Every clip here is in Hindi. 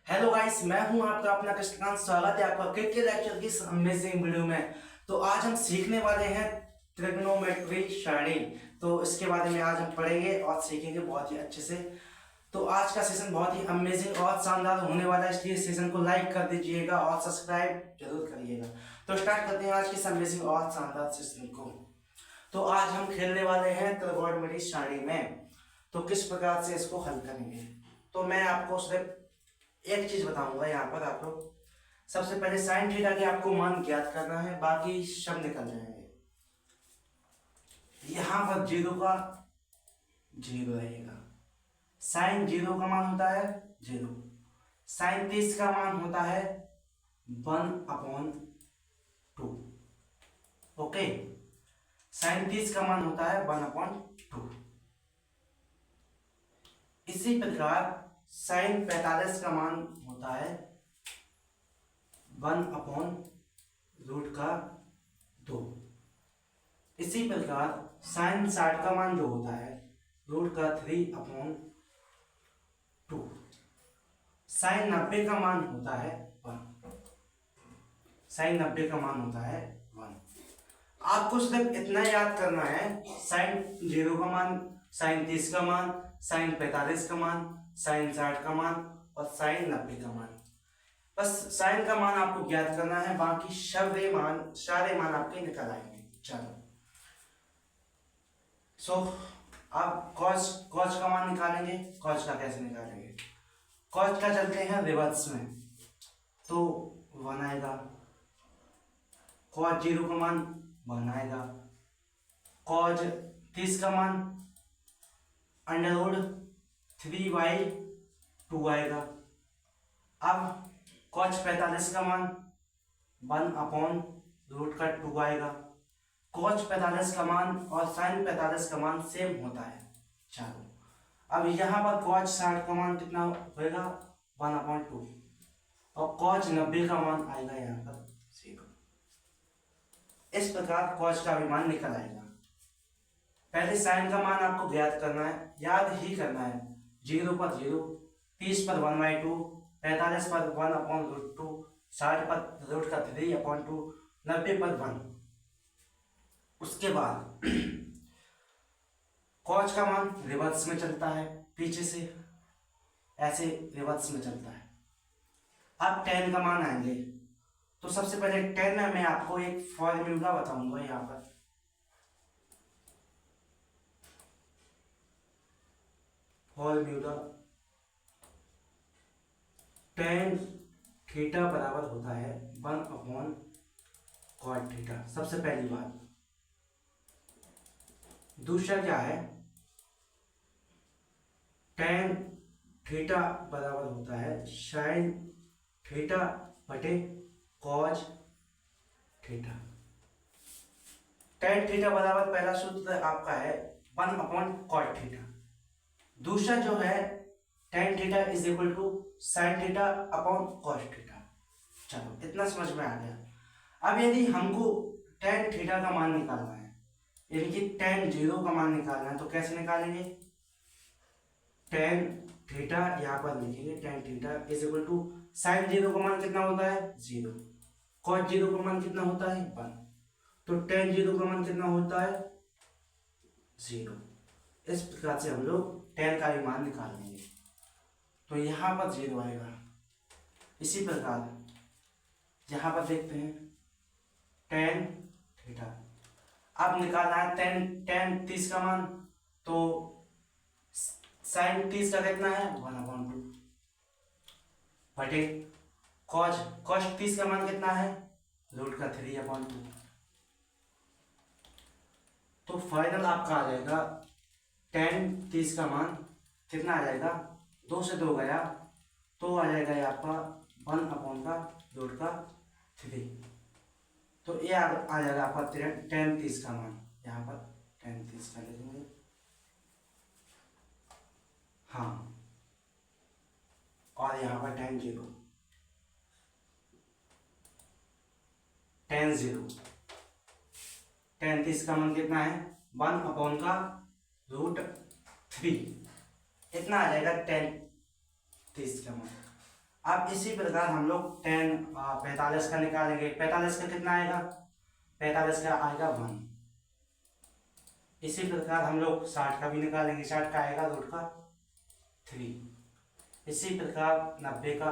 हेलो गाइस, मैं हूं आपका अपना कृष्णकांत। स्वागत है आपका क्रिकेट लेक्चर की इस अमेजिंग वीडियो में। तो आज हम सीखने वाले हैं ट्रिग्नोमेट्री सारणी। तो इसके बारे में आज हम पढ़ेंगे और सीखेंगे बहुत ही अच्छे से। तो आज का सेशन बहुत ही अमेजिंग और शानदार होने वाला है, इसलिए सेशन को लाइक कर दीजिएगा और सब्सक्राइब जरूर करिएगा। तो स्टार्ट करते हैं आज की इस अमेजिंग और शानदार सेशन को। तो आज हम खेलने वाले हैं ट्रिग्नोमेट्री सारणी में। तो किस प्रकार से इसको हल करेंगे, तो मैं आपको सिर्फ एक चीज बताऊंगा। यहाँ पर आप लोग सबसे पहले साइन थीटा के आपको मान ज्ञात करना है, बाकी सब निकल जाएंगे। यहाँ पर जीरो का जीरो रहेगा। साइन जीरो का मान होता है जीरो। साइन 30 का मान होता है 1/2। ओके, साइन 30 का मान होता है 1/2। इसी प्रकार साइन 45 का मान होता है 1/√2। इसी प्रकार साइन 60 का मान जो होता है √3/2। साइन 90 का मान होता है 1। साइन 90 का मान होता है 1। आपको सिर्फ इतना याद करना है, साइन 0 का मान, साइन 30 का मान, साइन 45 का मान, साइन 60 का मान और साइन 90 का मान। बस साइन का मान आपको ज्ञात करना है, बाकी सारे मान आपके निकल आएंगे। चलो, आप कॉस का मान निकालेंगे। कॉस का कैसे निकालेंगे? कॉस का चलते हैं रिवर्स में, तो 1 आएगा। कॉस 0 का मान 1 आएगा। कॉस 30 का मान √3/2 आएगा। अब कॉस 45 का मान 1/√2 आएगा। कॉस 45 का मान और साइन 45 का मान सेम होता है। चलो, अब यहाँ पर कॉस 60 का मान कितना होगा? 1/2। और कॉस 90 का मान आएगा यहाँ पर 0। इस प्रकार कॉस का भी मान निकल आएगा। पहले साइन का मान आपको ज्ञात करना है, याद ही करना है। 0 पर 0, 30 पर 1/2, 45 पर 1/√2, 60 पर √3/2, 90 पर 1। उसके बाद कॉस का मान रिवर्स में चलता है, पीछे से ऐसे रिवर्स में चलता है। अब tan का मान आएंगे, तो सबसे पहले tan में मैं आपको एक फॉर्मूला बताऊंगा। यहाँ पर फॉर्मूला tan थीटा बराबर होता है 1/cot थीटा, सबसे पहली बात। दूसरा क्या है? tan थीटा बराबर होता है sin थीटा बटे cos थीटा। tan थीटा बराबर पहला सूत्र आपका है 1/cot थीटा। दूसरा जो है tan theta is equal to sine theta upon cos theta. चलो, इतना समझ में आ गया। अब यदि हमको tan थीटा का मान निकालना है, यानी कि tan 0 का मान निकालना है, तो कैसे निकालेंगे? tan थीटा यहाँ पर लिखेंगे, tan theta is equal to sine 0 का मान कितना होता है? 0। cos 0 का मान कितना होता है? 1। तो tan 0 का मान कितना होता है? 0। इस प्रकार से हम लोग tan का भी मान निकाल लेंगे। तो यहाँ पर 0 आएगा। इसी प्रकार यहाँ पर देखते हैं tan थीटा। अब निकालना है tan 30 का मान, तो साइन 30 का कितना है? 1/2 बटे cos 30 का मान कितना है? √3/2। तो फाइनल आपका आ जाएगा tan 30 का मान कितना आ जाएगा? 2 से 2 गया तो आ जाएगा ये आपका 1/√3। तो ये आ जाएगा आपका tan 30 का मान। यहाँ पर tan 30 का लिखेंगे। हाँ, और यहाँ पर tan 0 tan 30 का मान कितना है? 1/√3। इतना आ जाएगा tan 30 का मान। अब इसी प्रकार हम लोग टेन 45 का निकालेंगे। 45 का कितना आएगा? 45 का आएगा 1। इसी प्रकार हम लोग 60 का भी निकालेंगे। 60 का आएगा रूट का 3। इसी प्रकार 90 का।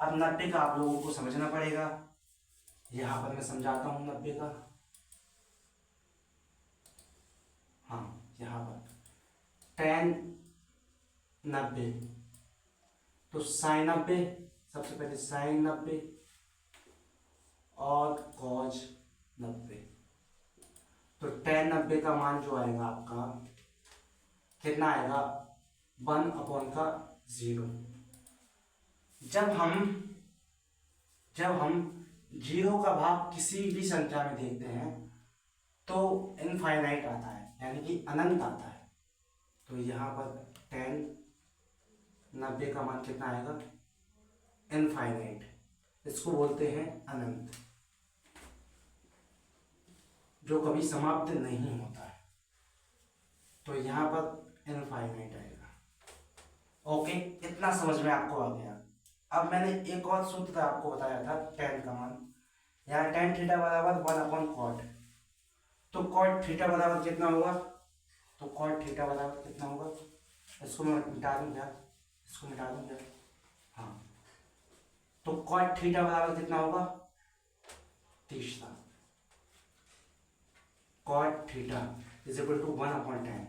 अब 90 का आप लोगों को समझना पड़ेगा। यहाँ पर मैं समझाता हूँ 90 का। हाँ, यहाँ पर 10 90, तो साइन 90, सबसे पहले साइन 90 और कॉज 90। तो 10 90 का मान जो आएगा आपका कितना आएगा? 1/0। जब हम 0 का भाग किसी भी संख्या में देखते हैं तो इनफाइनाइट आता है, यानी कि अनंत आता है। तो यहाँ पर 10 90 का मान कितना आएगा? इनफाइनाइट। इसको बोलते हैं अनंत, जो कभी समाप्त नहीं होता है। तो यहाँ पर इनफाइनाइट आएगा। ओके, इतना समझ में आपको आ गया। अब मैंने एक और सूत्र आपको बताया था 10 का मान। यहाँ tan थीटा बराबर 1/cot। तो cot थीटा बराबर कितना होगा? तो cot थीटा बराबर कितना होगा? इसको मैं मिटा दूं क्या? इसको मिटा दूं क्या? हाँ, तो cot थीटा बराबर कितना होगा? 30। cot theta is equal to 1/10,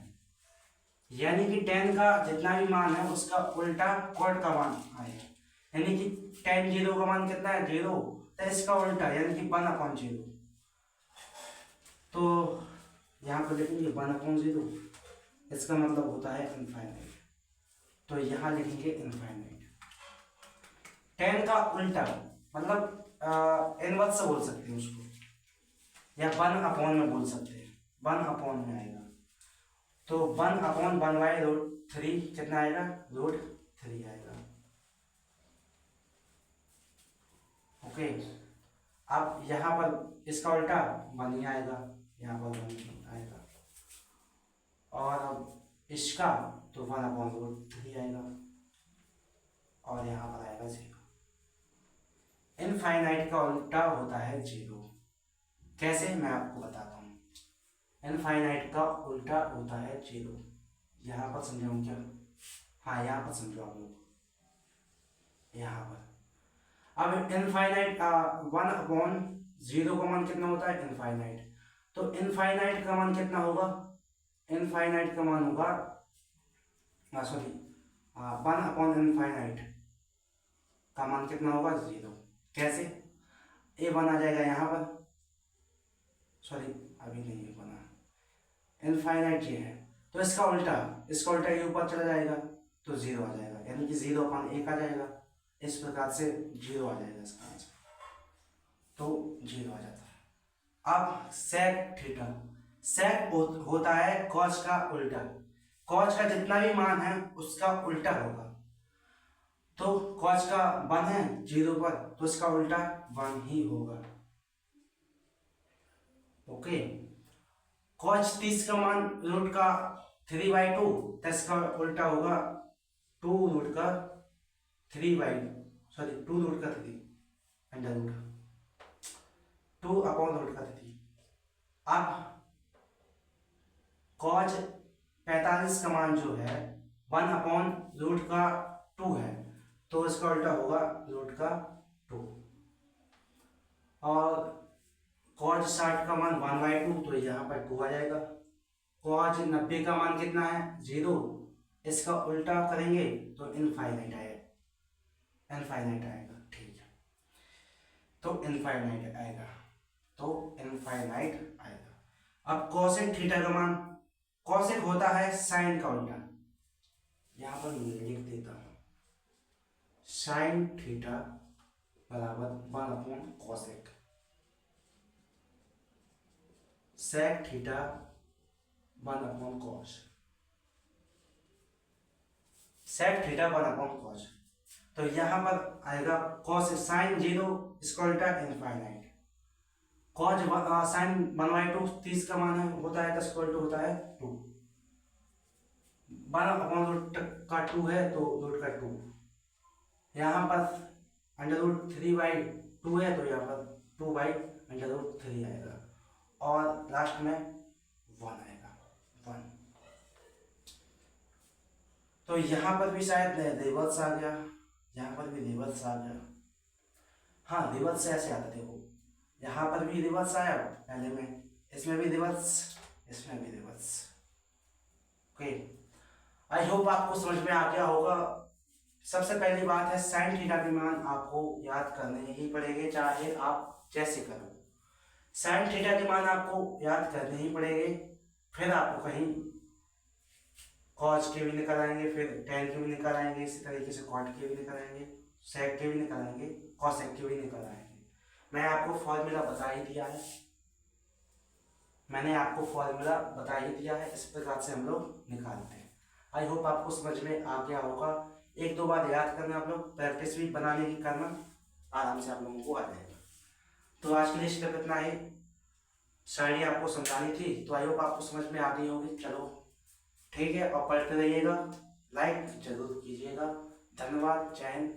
यानी कि tan का जितना भी मान है उसका उल्टा cot का मान आएगा। यानी कि tan 0 का मान कितना है? 0। तो इसका उल्टा यानी कि 1/0। तो यहाँ पर लिखेंगे 1/0, इसका मतलब होता है इनफाइनाइट। तो यहाँ लिखेंगे इनफाइनाइट। tan का उल्टा मतलब इनवर्स से बोल सकते हैं उसको, या 1/, में बोल सकते हैं। 1/, में आएगा। तो 1/1/√3 कितना आएगा? √3 आएगा। ओके, अब यहाँ पर इसका उल्टा 1 ही आएगा, यहाँ पर 1 आएगा। और अब इसका तो 1/√3 आएगा, और यहाँ पर आएगा 0। इनफाइनाइट का उल्टा होता है 0। कैसे, मैं आपको बताता हूँ। इनफाइनाइट का उल्टा होता है 0। यहाँ पर समझाऊँ क्या? हाँ, यहाँ पर समझो आप लोग। यहाँ पर अब इनफाइनाइट 1/0 का मान कितना होता है? इनफाइनाइट। तो इनफाइनाइट का मान कितना होगा? इनफाइनाइट का मान होगा, सॉरी, 1/इनफाइनाइट का मान कितना होगा? 0। कैसे? a1 आ जाएगा यहाँ पर, सॉरी अभी नहीं है बना, इनफाइनाइट ये है। तो इसका उल्टा ये ऊपर चला जाएगा तो 0 आ जाएगा, यानी कि 0/1 आ जाएगा। इस प्रकार से 0 आ जाएगा इसका आंसर। तो 0 आ जाता है। अब sec थीटा, sec होता है cos का उल्टा। cos का जितना भी मान है उसका उल्टा होगा। तो cos का 1 है 0 पर, तो इसका उल्टा 1 ही होगा। ओके, cos 30 का मान रूट का 3/2, तो इसका उल्टा होगा 2 रूट का 3 रूट का 3 अंडर रूट 2/√3। अब cos 45 का मान जो है 1/√2 है, तो इसका उल्टा होगा √2। और cos 60 का मान 1/2, तो यहाँ पर 2 आ जाएगा। cos 90 का मान कितना है? 0। इसका उल्टा करेंगे तो इनफाइनाइट आएगा। ठीक है, तो इनफाइनाइट आएगा। अब cosec थीटा का मान, cosec होता है साइन का उल्टा। यहाँ पर लिख देता हूँ, साइन थीटा बराबर 1/cosec। sec theta 1/cos। sec theta 1/cos। तो यहाँ पर आएगा cos साइन 0, इसका उल्टा इनफाइनाइट। cos साइन 1/2 30 का मान होता है, इसका उल्टा होता है 2। 1/√2 है तो रूट का 2। यहाँ पर √3/2 है तो यहाँ पर 2/√3 आएगा और लास्ट में 1 आएगा 1। तो यहाँ पर भी शायद रिवर्स आ गया, यहाँ पर भी रिवर्स आ गया। हाँ रिवर्स ऐसे आता, देखो यहाँ पर भी रिवर्स आया पहले में, इसमें भी रिवर्स, इसमें भी रिवर्स। ओके, आई होप आपको समझ में आ गया होगा। सबसे पहली बात है साइन थीटा के मान आपको याद करने ही पड़ेंगे, चाहे आप जैसे करो। साइन थीटा के मान आपको याद करने ही पड़ेंगे, फिर आपको कहीं कॉस के भी निकल आएंगे, फिर टेन के भी निकल आएंगे, इसी तरीके से कॉट के भी निकल आएंगे, सेक के भी निकल आएंगे, कॉसेक के भी निकल आएंगे। मैं आपको फॉर्मूला बता ही दिया है, मैंने आपको फॉर्मूला बता ही दिया है, इस प्रकार से हम लोग निकालते हैं। आई होप आपको समझ में आ गया होगा। एक दो बार याद करना, आप लोग प्रैक्टिस भी बनाने की करना, आराम से आप लोगों को आ जाएगा। तो आज के लिए सिर्फ इतना ही, शायरी आपको समझानी थी, तो आई होप आपको समझ में आ गई होगी। चलो ठीक है, और पढ़ते रहिएगा, लाइक जरूर कीजिएगा। धन्यवाद, जय हिंद।